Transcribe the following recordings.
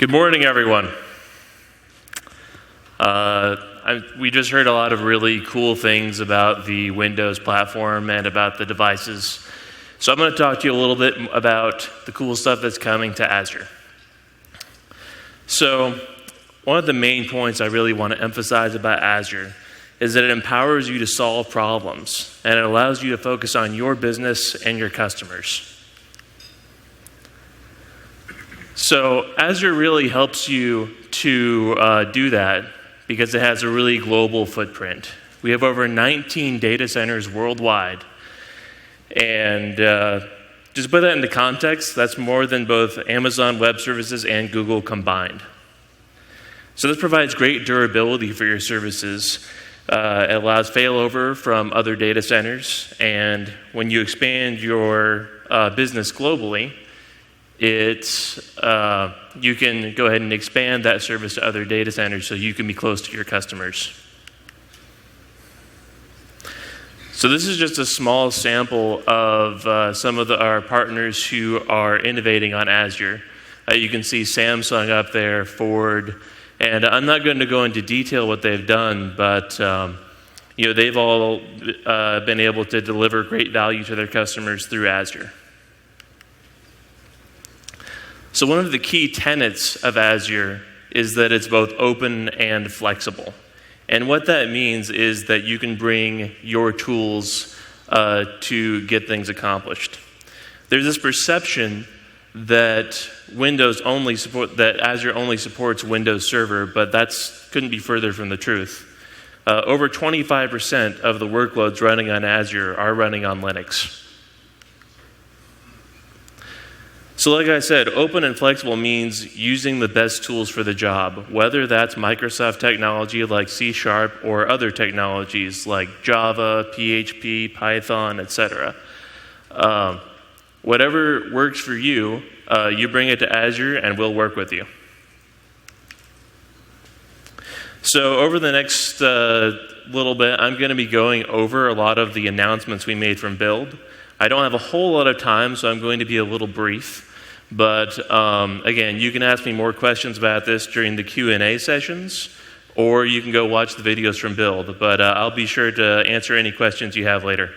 Good morning, everyone. We just heard a lot of really cool things about the Windows platform and about the devices. So I'm going to talk to you a little bit about the cool stuff that's coming to Azure. So one of the main points I really want to emphasize about Azure is that it empowers you to solve problems, and it allows you to focus on your business and your customers. So Azure really helps you to do that because it has a really global footprint. We have over 19 data centers worldwide. And just to put that into context, that's more than both Amazon Web Services and Google combined. So this provides great durability for your services. It allows failover from other data centers. And when you expand your business globally, you can go ahead and expand that service to other data centers so you can be close to your customers. So this is just a small sample of some of our partners who are innovating on Azure. You can see Samsung up there, Ford, and I'm not going to go into detail what they've done, but they've all been able to deliver great value to their customers through Azure. So one of the key tenets of Azure is that it's both open and flexible. And what that means is that you can bring your tools to get things accomplished. There's this perception that Azure only supports Windows Server, but that couldn't be further from the truth. Over 25% of the workloads running on Azure are running on Linux. So like I said, open and flexible means using the best tools for the job, whether that's Microsoft technology like C# or other technologies like Java, PHP, Python, etc. Whatever works for you, you bring it to Azure and we'll work with you. So over the next little bit, I'm going to be going over a lot of the announcements we made from Build. I don't have a whole lot of time, so I'm going to be a little brief. But again, you can ask me more questions about this during the Q&A sessions, or you can go watch the videos from Build. But I'll be sure to answer any questions you have later.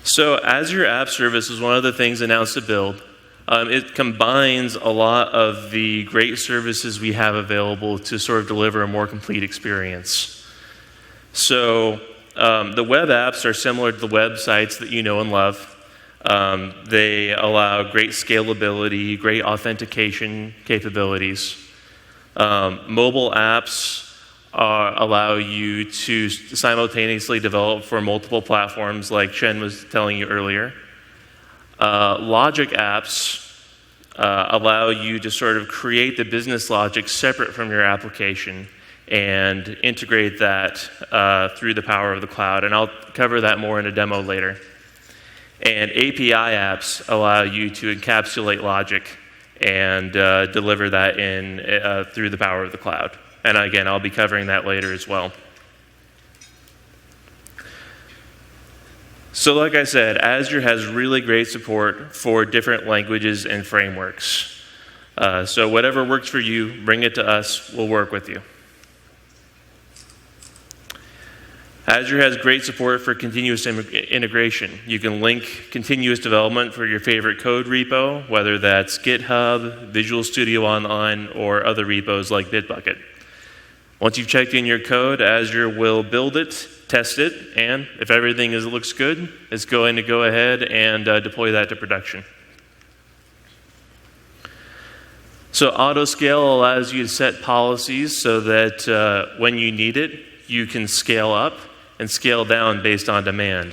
So Azure App Service is one of the things announced at Build. It combines a lot of the great services we have available to sort of deliver a more complete experience. So the web apps are similar to the websites that you know and love. They allow great scalability, great authentication capabilities. Mobile apps allow you to simultaneously develop for multiple platforms, like Shen was telling you earlier. Logic apps allow you to sort of create the business logic separate from your application and integrate that through the power of the cloud. And I'll cover that more in a demo later. And API apps allow you to encapsulate logic and deliver that through the power of the cloud. And again, I'll be covering that later as well. So like I said, Azure has really great support for different languages and frameworks. So whatever works for you, bring it to us. We'll work with you. Azure has great support for continuous integration. You can link continuous development for your favorite code repo, whether that's GitHub, Visual Studio Online, or other repos like Bitbucket. Once you've checked in your code, Azure will build it, test it, and if everything looks good, it's going to go ahead and deploy that to production. So autoscale allows you to set policies so that when you need it, you can scale up and scale down based on demand.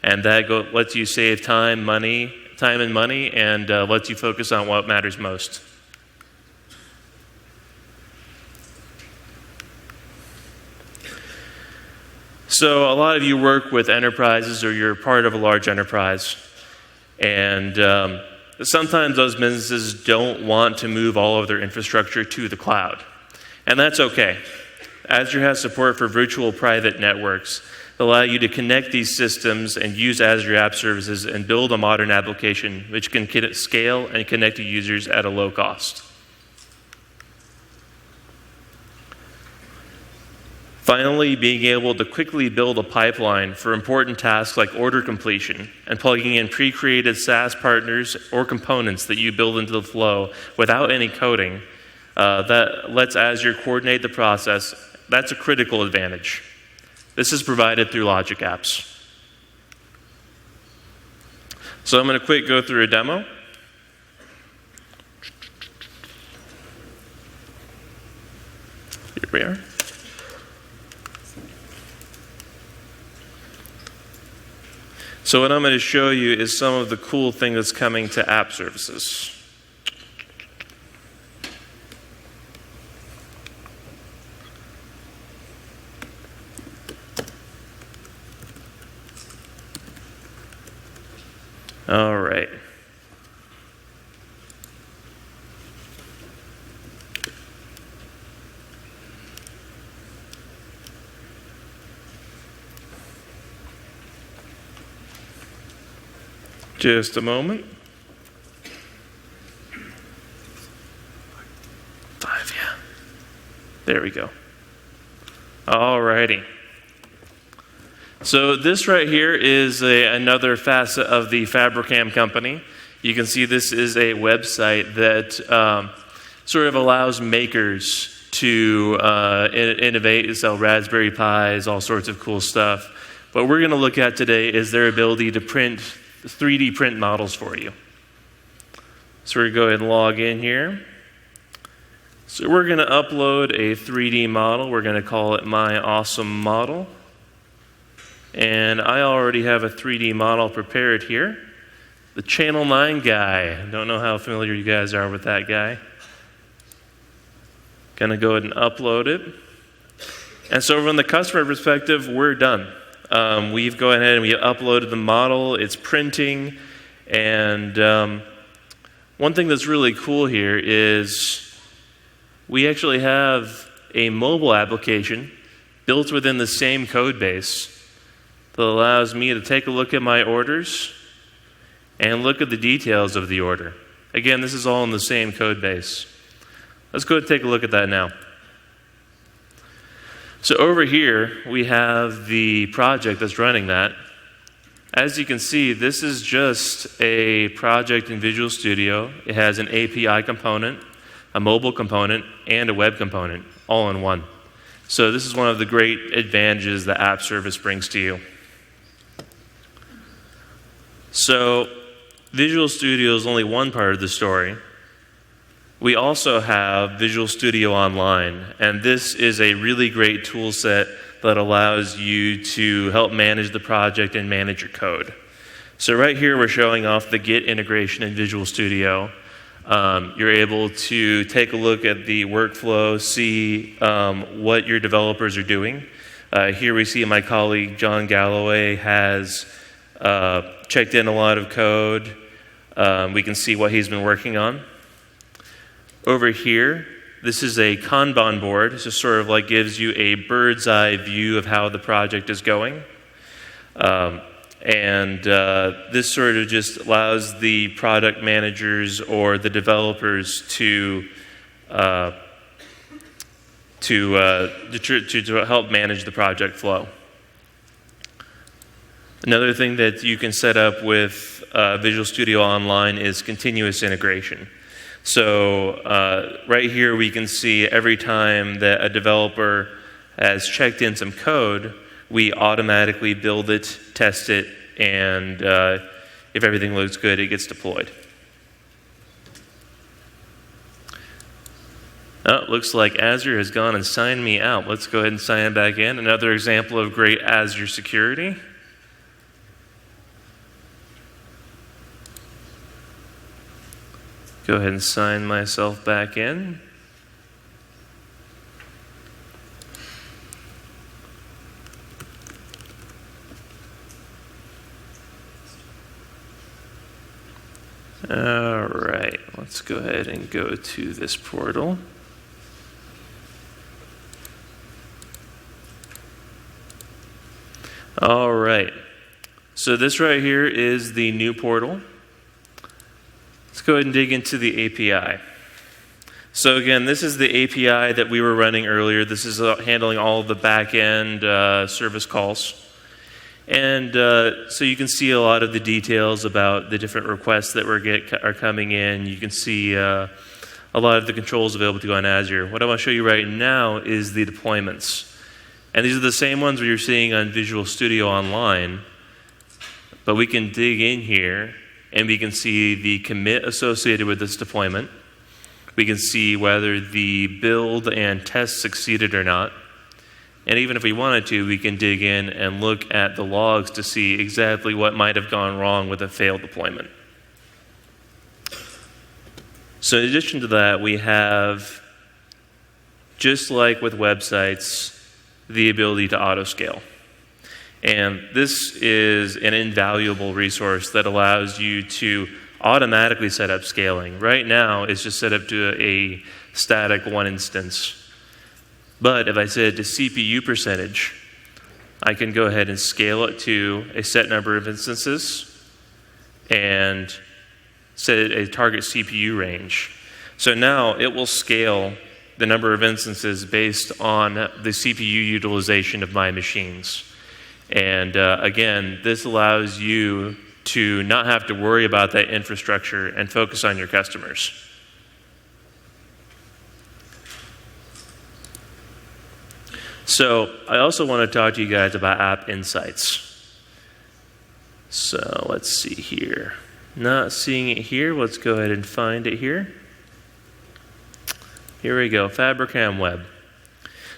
And that lets you save time and money, and lets you focus on what matters most. So a lot of you work with enterprises, or you're part of a large enterprise. And sometimes those businesses don't want to move all of their infrastructure to the cloud. And that's okay. Azure has support for virtual private networks allow you to connect these systems and use Azure App Services and build a modern application which can scale and connect to users at a low cost. Finally, being able to quickly build a pipeline for important tasks like order completion and plugging in pre-created SaaS partners or components that you build into the flow without any coding, that lets Azure coordinate the process. That's a critical advantage. This is provided through Logic Apps. So I'm going to quick go through a demo. Here we are. So what I'm going to show you is some of the cool thing that's coming to app services. All right. Just a moment. 5, yeah. There we go. All righty. So this right here is another facet of the Fabricam company. You can see this is a website that sort of allows makers to innovate and sell Raspberry Pis, all sorts of cool stuff. What we're going to look at today is their ability to print 3D print models for you. So we're going to go ahead and log in here. So we're going to upload a 3D model. We're going to call it My Awesome Model. And I already have a 3D model prepared here. The Channel 9 guy. I don't know how familiar you guys are with that guy. Going to go ahead and upload it. And so from the customer perspective, we're done. We've gone ahead and we uploaded the model. It's printing. And one thing that's really cool here is we actually have a mobile application built within the same code base that allows me to take a look at my orders and look at the details of the order. Again, this is all in the same code base. Let's go ahead and take a look at that now. So over here, we have the project that's running that. As you can see, this is just a project in Visual Studio. It has an API component, a mobile component, and a web component, all in one. So this is one of the great advantages that App Service brings to you. So Visual Studio is only one part of the story. We also have Visual Studio Online, and this is a really great tool set that allows you to help manage the project and manage your code. So right here we're showing off the Git integration in Visual Studio. You're able to take a look at the workflow, see what your developers are doing. Here we see my colleague John Galloway has checked in a lot of code. We can see what he's been working on. Over here, this is a Kanban board. It just sort of like gives you a bird's eye view of how the project is going. This sort of just allows the product managers or the developers to help manage the project flow. Another thing that you can set up with Visual Studio Online is continuous integration. So right here we can see every time that a developer has checked in some code, we automatically build it, test it, and if everything looks good, it gets deployed. Oh, looks like Azure has gone and signed me out. Let's go ahead and sign back in. Another example of great Azure security. Go ahead and sign myself back in. All right, let's go ahead and go to this portal. All right. So this right here is the new portal. Let's go ahead and dig into the API. So again, this is the API that we were running earlier. This is handling all of the back-end service calls. And so you can see a lot of the details about the different requests that are coming in. You can see a lot of the controls available to go on Azure. What I want to show you right now is the deployments. And these are the same ones you're seeing on Visual Studio Online. But we can dig in here, and we can see the commit associated with this deployment. We can see whether the build and test succeeded or not. And even if we wanted to, we can dig in and look at the logs to see exactly what might have gone wrong with a failed deployment. So in addition to that, we have, just like with websites, the ability to auto-scale. And this is an invaluable resource that allows you to automatically set up scaling. Right now, it's just set up to a static one instance. But if I set it to CPU percentage, I can go ahead and scale it to a set number of instances and set a target CPU range. So now it will scale the number of instances based on the CPU utilization of my machines. And again, this allows you to not have to worry about that infrastructure and focus on your customers. So I also want to talk to you guys about App Insights. So let's see here. Not seeing it here. Let's go ahead and find it here. Here we go, Fabricam Web.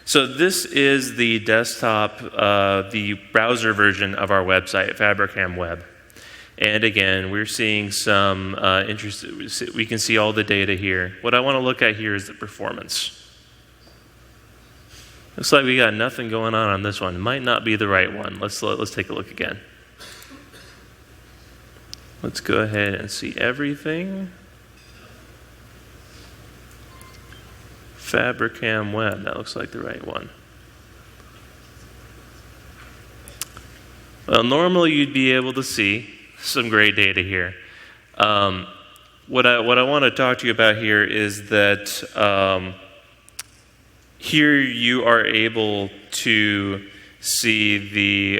So this is the desktop, the browser version of our website, Fabricam Web. And again, we're seeing some we can see all the data here. What I want to look at here is the performance. Looks like we got nothing going on this one. It might not be the right one. Let's take a look again. Let's go ahead and see everything. Fabricam Web, that looks like the right one. Well, normally you'd be able to see some great data here. What I want to talk to you about here is that here you are able to see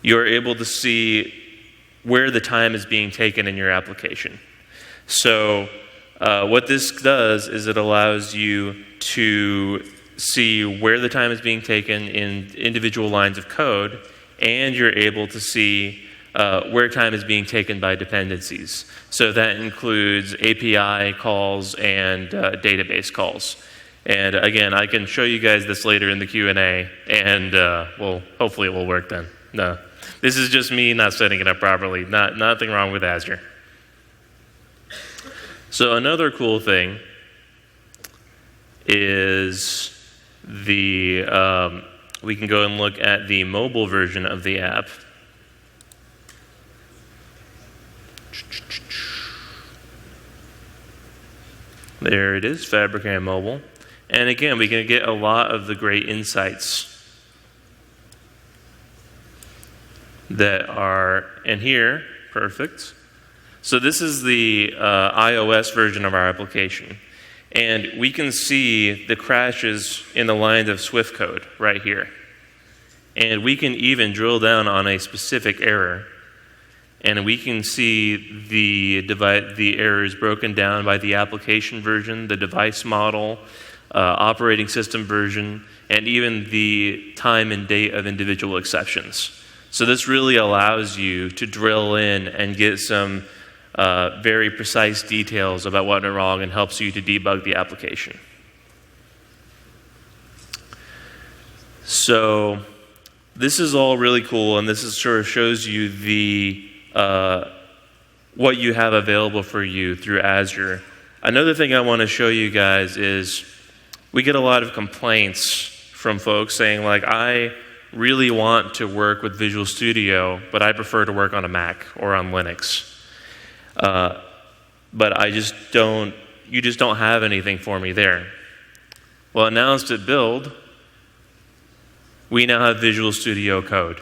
you're able to see where the time is being taken in your application. So what this does is it allows you to see where the time is being taken in individual lines of code, and you're able to see where time is being taken by dependencies. So that includes API calls and database calls. And again, I can show you guys this later in the Q&A, and well, hopefully it will work then. No, this is just me not setting it up properly. Nothing wrong with Azure. So another cool thing is we can go and look at the mobile version of the app. There it is, Fabricam Mobile. And again, we can get a lot of the great insights that are in here. Perfect. So this is the iOS version of our application. And we can see the crashes in the lines of Swift code right here. And we can even drill down on a specific error. And we can see the errors broken down by the application version, the device model, operating system version, and even the time and date of individual exceptions. So this really allows you to drill in and get some very precise details about what went wrong and helps you to debug the application. So this is all really cool, and this is sort of shows you what you have available for you through Azure. Another thing I want to show you guys is we get a lot of complaints from folks saying, like, I really want to work with Visual Studio, but I prefer to work on a Mac or on Linux. But you just don't have anything for me there. Well, announced at Build, we now have Visual Studio Code.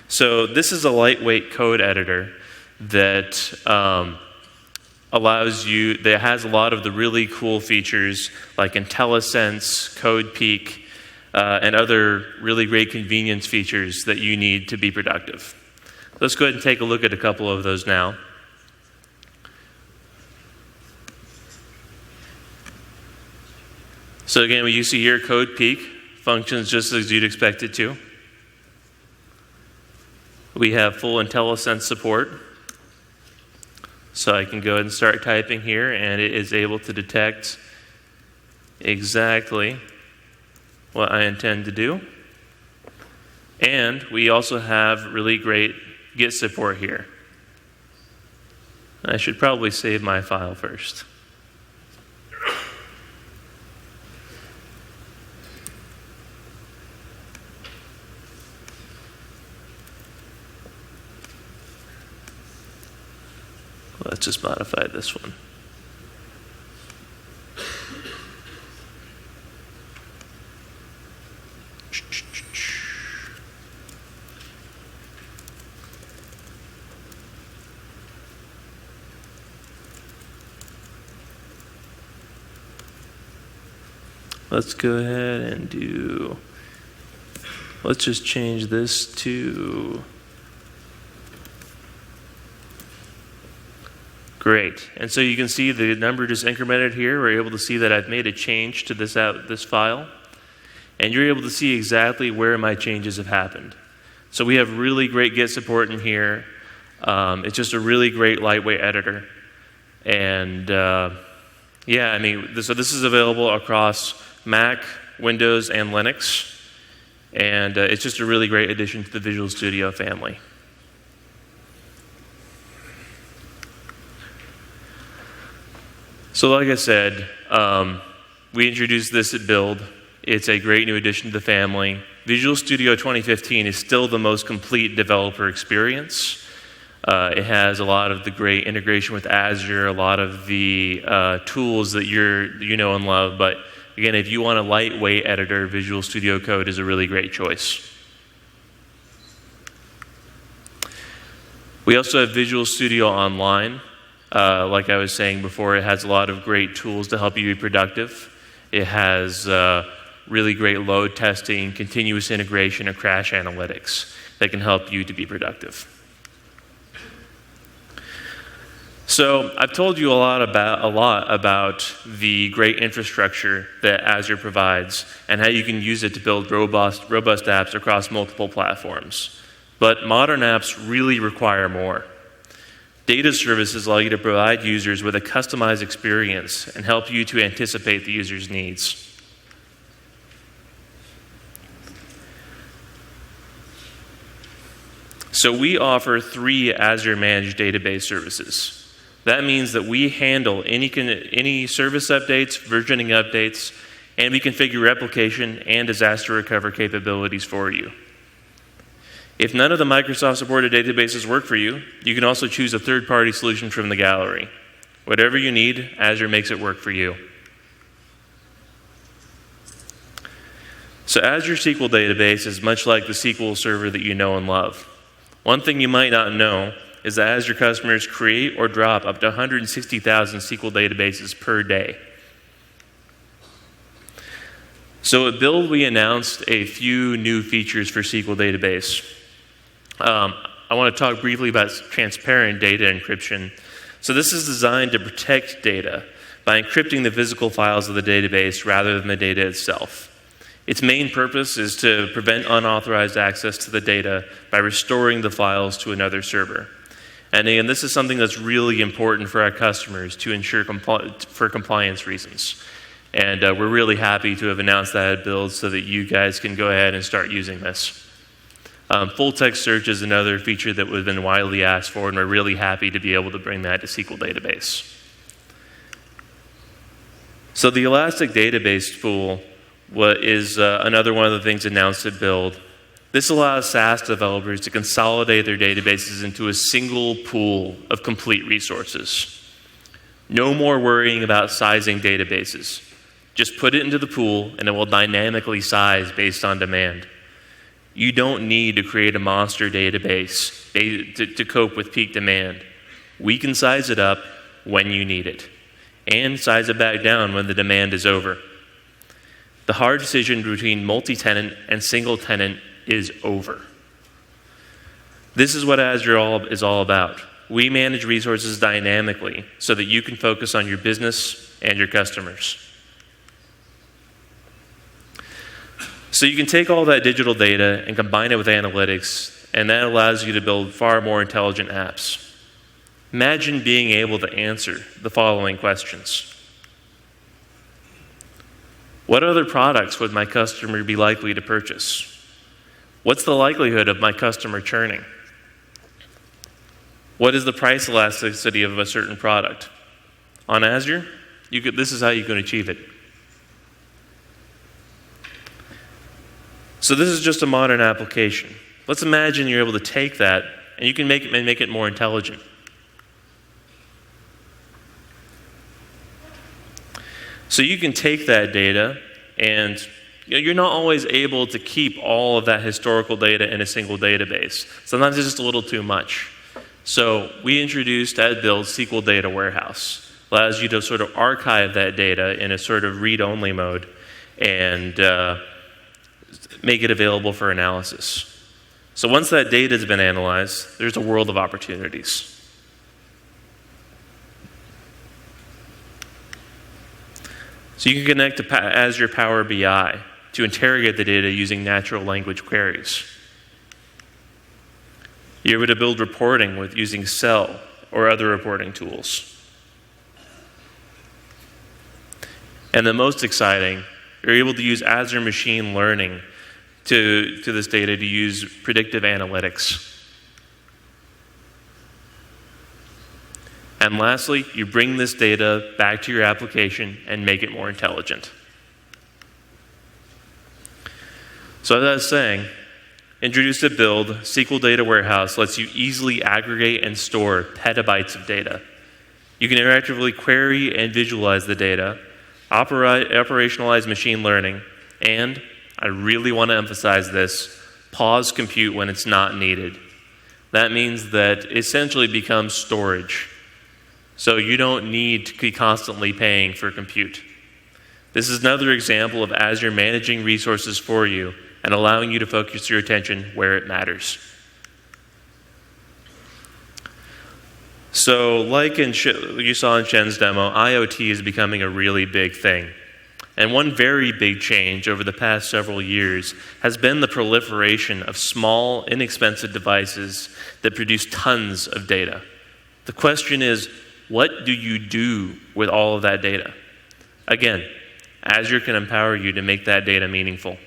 So this is a lightweight code editor that that has a lot of the really cool features like IntelliSense, CodePeak, and other really great convenience features that you need to be productive. Let's go ahead and take a look at a couple of those now. So again, what you see here, CodePeak functions just as you'd expect it to. We have full IntelliSense support. So I can go ahead and start typing here, and it is able to detect exactly what I intend to do. And we also have really great Git support here. I should probably save my file first. Let's just modify this one. Let's go ahead and let's just change this to great. And so you can see the number just incremented here. We're able to see that I've made a change to this file. And you're able to see exactly where my changes have happened. So we have really great Git support in here. It's just a really great lightweight editor. And yeah, I mean, so this is available across Mac, Windows, and Linux. And it's just a really great addition to the Visual Studio family. So like I said, we introduced this at Build. It's a great new addition to the family. Visual Studio 2015 is still the most complete developer experience. It has a lot of the great integration with Azure, a lot of the tools that you know and love. But again, if you want a lightweight editor, Visual Studio Code is a really great choice. We also have Visual Studio Online. Like I was saying before, it has a lot of great tools to help you be productive. It has really great load testing, continuous integration, and crash analytics that can help you to be productive. So I've told you a lot about the great infrastructure that Azure provides and how you can use it to build robust apps across multiple platforms. But modern apps really require more. Data services allow you to provide users with a customized experience and help you to anticipate the user's needs. So we offer 3 Azure Managed Database services. That means that we handle any service updates, versioning updates, and we configure replication and disaster recovery capabilities for you. If none of the Microsoft-supported databases work for you, you can also choose a third-party solution from the gallery. Whatever you need, Azure makes it work for you. So Azure SQL Database is much like the SQL Server that you know and love. One thing you might not know is that Azure customers create or drop up to 160,000 SQL databases per day. So at Build, we announced a few new features for SQL Database. I want to talk briefly about transparent data encryption. So this is designed to protect data by encrypting the physical files of the database rather than the data itself. Its main purpose is to prevent unauthorized access to the data by restoring the files to another server. And again, this is something that's really important for our customers to ensure for compliance reasons. And we're really happy to have announced that at Build so that you guys can go ahead and start using this. Full text search is another feature that has been widely asked for, and we're really happy to be able to bring that to SQL Database. So the Elastic Database Pool is another one of the things announced at Build. This allows SaaS developers to consolidate their databases into a single pool of complete resources. No more worrying about sizing databases. Just put it into the pool, and it will dynamically size based on demand. You don't need to create a monster database to cope with peak demand. We can size it up when you need it, and size it back down when the demand is over. The hard decision between multi-tenant and single-tenant is over. This is what Azure is all about. We manage resources dynamically so that you can focus on your business and your customers. So you can take all that digital data and combine it with analytics, and that allows you to build far more intelligent apps. Imagine being able to answer the following questions. What other products would my customer be likely to purchase? What's the likelihood of my customer churning? What is the price elasticity of a certain product? On Azure, this is how you can achieve it. So this is just a modern application. Let's imagine you're able to take that and you can make it more intelligent. So you can take that data, and you're not always able to keep all of that historical data in a single database. Sometimes it's just a little too much. So we introduced at Build SQL Data Warehouse. Allows you to sort of archive that data in a sort of read-only mode and make it available for analysis. So once that data has been analyzed, there's a world of opportunities. So you can connect to Azure Power BI to interrogate the data using natural language queries. You're able to build reporting using Excel or other reporting tools. And the most exciting, you're able to use Azure machine learning to this data to use predictive analytics. And lastly, you bring this data back to your application and make it more intelligent. So as I was saying, introduced at Build, SQL Data Warehouse lets you easily aggregate and store petabytes of data. You can interactively query and visualize the data, operationalize machine learning, and, I really want to emphasize this, pause compute when it's not needed. That means that it essentially becomes storage. So you don't need to be constantly paying for compute. This is another example of Azure managing resources for you and allowing you to focus your attention where it matters. So like you saw in Shen's demo, IoT is becoming a really big thing. And one very big change over the past several years has been the proliferation of small, inexpensive devices that produce tons of data. The question is, what do you do with all of that data? Again, Azure can empower you to make that data meaningful.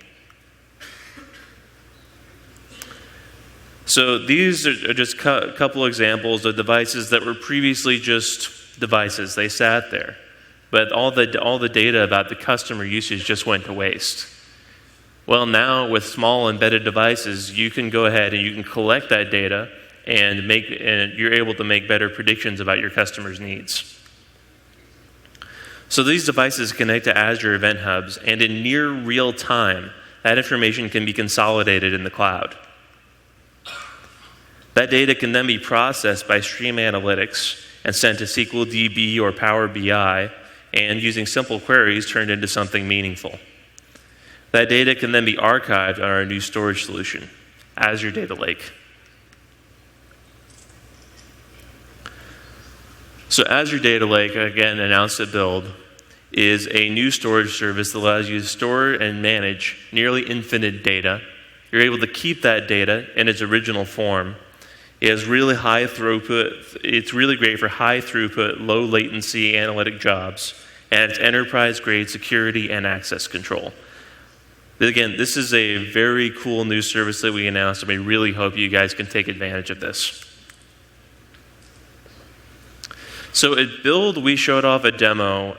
So these are just a couple examples of devices that were previously just devices. They sat there. But all the data about the customer usage just went to waste. Well, now with small embedded devices, you can go ahead and you can collect that data and you're able to make better predictions about your customers' needs. So these devices connect to Azure Event Hubs, and in near real time, that information can be consolidated in the cloud. That data can then be processed by Stream Analytics and sent to SQL DB or Power BI, and using simple queries turned into something meaningful. That data can then be archived on our new storage solution, Azure Data Lake. So Azure Data Lake, again announced at Build, is a new storage service that allows you to store and manage nearly infinite data. You're able to keep that data in its original form. It has really high throughput. It's really great for high throughput, low latency analytic jobs, and it's enterprise-grade security and access control. Again, this is a very cool new service that we announced, and we really hope you guys can take advantage of this. So at Build, we showed off a demo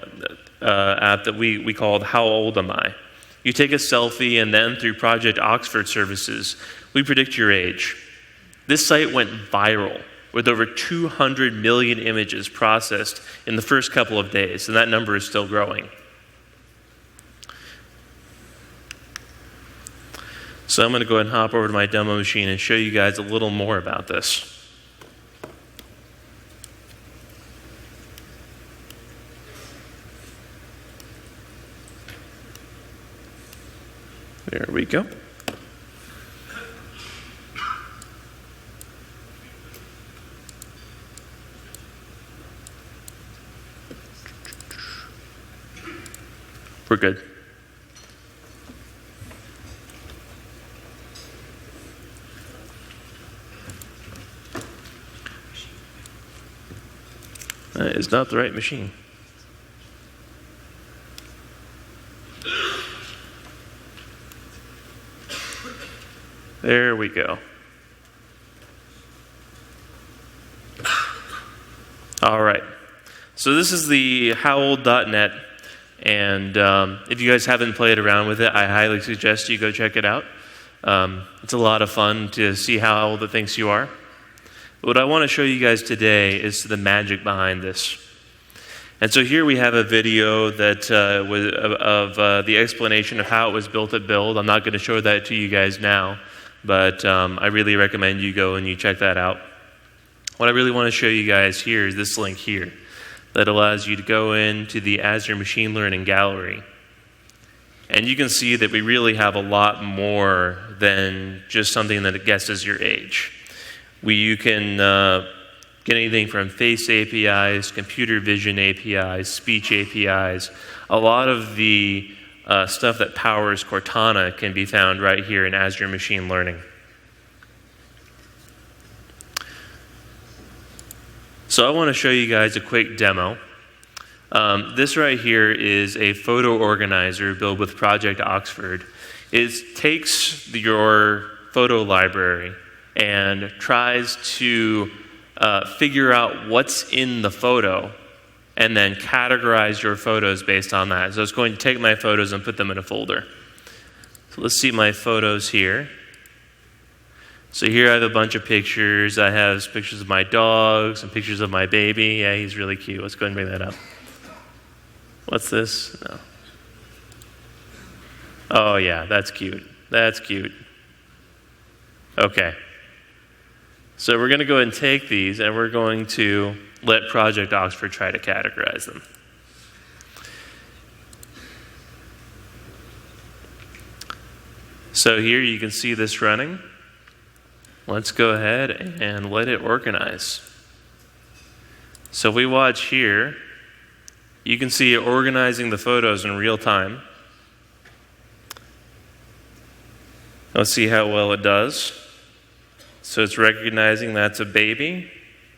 app that we called How Old Am I? You take a selfie, and then through Project Oxford services, we predict your age. This site went viral with over 200 million images processed in the first couple of days, and that number is still growing. So I'm going to go ahead and hop over to my demo machine and show you guys a little more about this. There we go. We're good. That is not the right machine. There we go. All right. So this is the howl.net, and if you guys haven't played around with it, I highly suggest you go check it out. It's a lot of fun to see how old it thinks you are. What I want to show you guys today is the magic behind this. And so here we have a video that of the explanation of how it was built at Build. I'm not going to show that to you guys now, but I really recommend you go and you check that out. What I really want to show you guys here is this link here that allows you to go into the Azure Machine Learning Gallery. And you can see that we really have a lot more than just something that guesses your age. You can get anything from face APIs, computer vision APIs, speech APIs. A lot of the stuff that powers Cortana can be found right here in Azure Machine Learning. So I want to show you guys a quick demo. This right here is a photo organizer built with Project Oxford. It takes your photo library and tries to figure out what's in the photo and then categorize your photos based on that. So it's going to take my photos and put them in a folder. So let's see my photos here. So here I have a bunch of pictures. I have pictures of my dog, some pictures of my baby. Yeah, he's really cute. Let's go ahead and bring that up. What's this? No. Oh yeah, that's cute. That's cute. Okay. So we're going to go ahead and take these and we're going to let Project Oxford try to categorize them. So here you can see this running. Let's go ahead and let it organize. So if we watch here, you can see it organizing the photos in real time. Let's see how well it does. So it's recognizing that's a baby,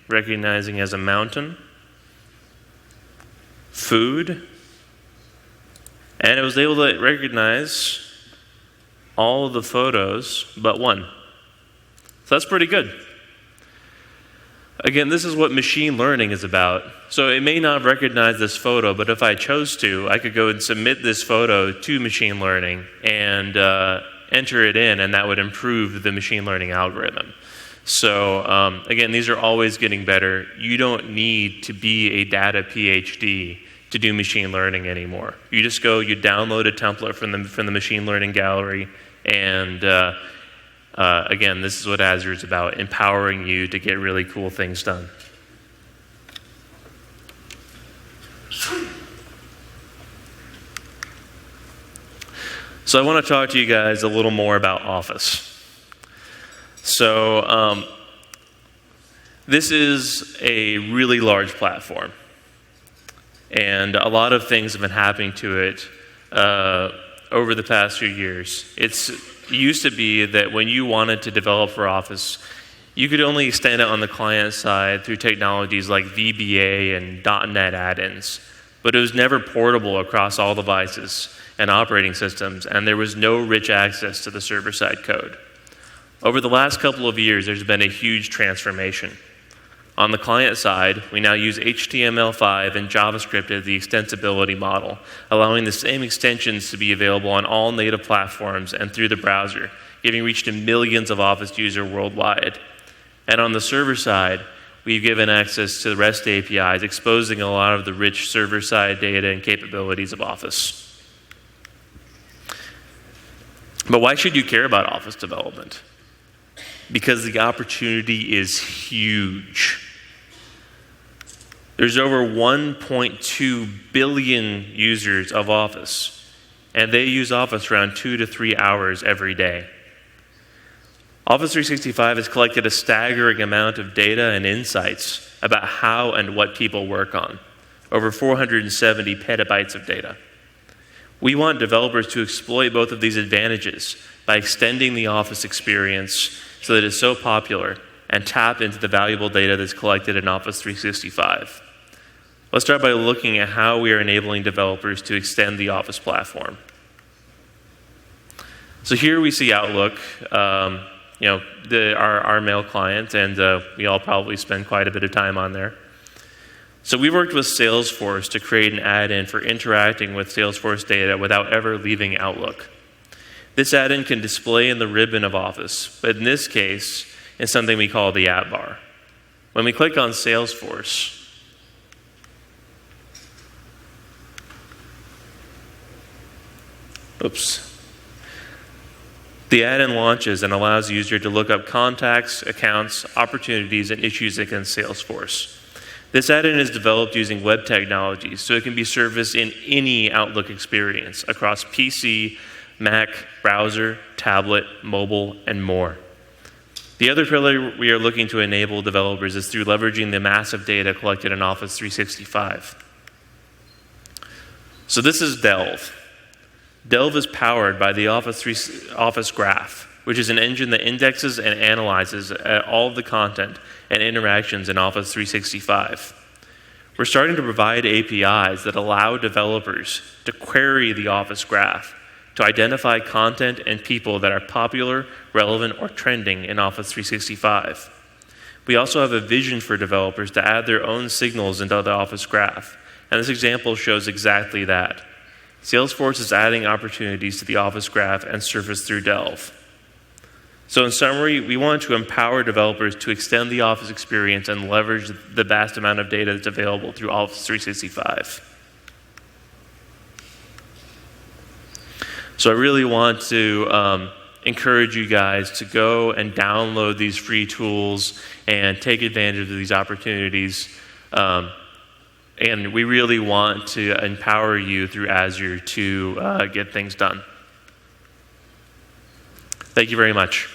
recognizing as a mountain, food, and it was able to recognize all of the photos but one. So that's pretty good. Again, this is what machine learning is about. So it may not recognize this photo, but if I chose to, I could go and submit this photo to machine learning and enter it in, and that would improve the machine learning algorithm. So again, these are always getting better. You don't need to be a data PhD to do machine learning anymore. You just go, you download a template from the machine learning gallery, and again, this is what Azure is about, empowering you to get really cool things done. So I want to talk to you guys a little more about Office. So this is a really large platform, and a lot of things have been happening to it over the past few years. It used to be that when you wanted to develop for Office, you could only extend it on the client side through technologies like VBA and .NET add-ins, but it was never portable across all devices and operating systems, and there was no rich access to the server-side code. Over the last couple of years, there's been a huge transformation. On the client side, we now use HTML5 and JavaScript as the extensibility model, allowing the same extensions to be available on all native platforms and through the browser, giving reach to millions of Office users worldwide. And on the server side, we've given access to the REST APIs, exposing a lot of the rich server-side data and capabilities of Office. But why should you care about Office development? Because the opportunity is huge. There's over 1.2 billion users of Office, and they use Office around 2 to 3 hours every day. Office 365 has collected a staggering amount of data and insights about how and what people work on, over 470 petabytes of data. We want developers to exploit both of these advantages by extending the Office experience so that it's so popular and tap into the valuable data that's collected in Office 365. Let's start by looking at how we are enabling developers to extend the Office platform. So here we see Outlook, our mail client, and we all probably spend quite a bit of time on there. So we worked with Salesforce to create an add-in for interacting with Salesforce data without ever leaving Outlook. This add-in can display in the ribbon of Office, but in this case, it's something we call the app bar. When we click on Salesforce, the add-in launches and allows the user to look up contacts, accounts, opportunities, and issues against Salesforce. This add-in is developed using web technologies, so it can be serviced in any Outlook experience across PC, Mac, browser, tablet, mobile, and more. The other pillar we are looking to enable developers is through leveraging the massive data collected in Office 365. So this is Delve. Delve is powered by the Office Graph, which is an engine that indexes and analyzes all of the content and interactions in Office 365. We're starting to provide APIs that allow developers to query the Office Graph to identify content and people that are popular, relevant, or trending in Office 365. We also have a vision for developers to add their own signals into the Office Graph, and this example shows exactly that. Salesforce is adding opportunities to the Office Graph and surfaced through Delve. So in summary, we want to empower developers to extend the Office experience and leverage the vast amount of data that's available through Office 365. So I really want to encourage you guys to go and download these free tools and take advantage of these opportunities. And we really want to empower you through Azure to get things done. Thank you very much.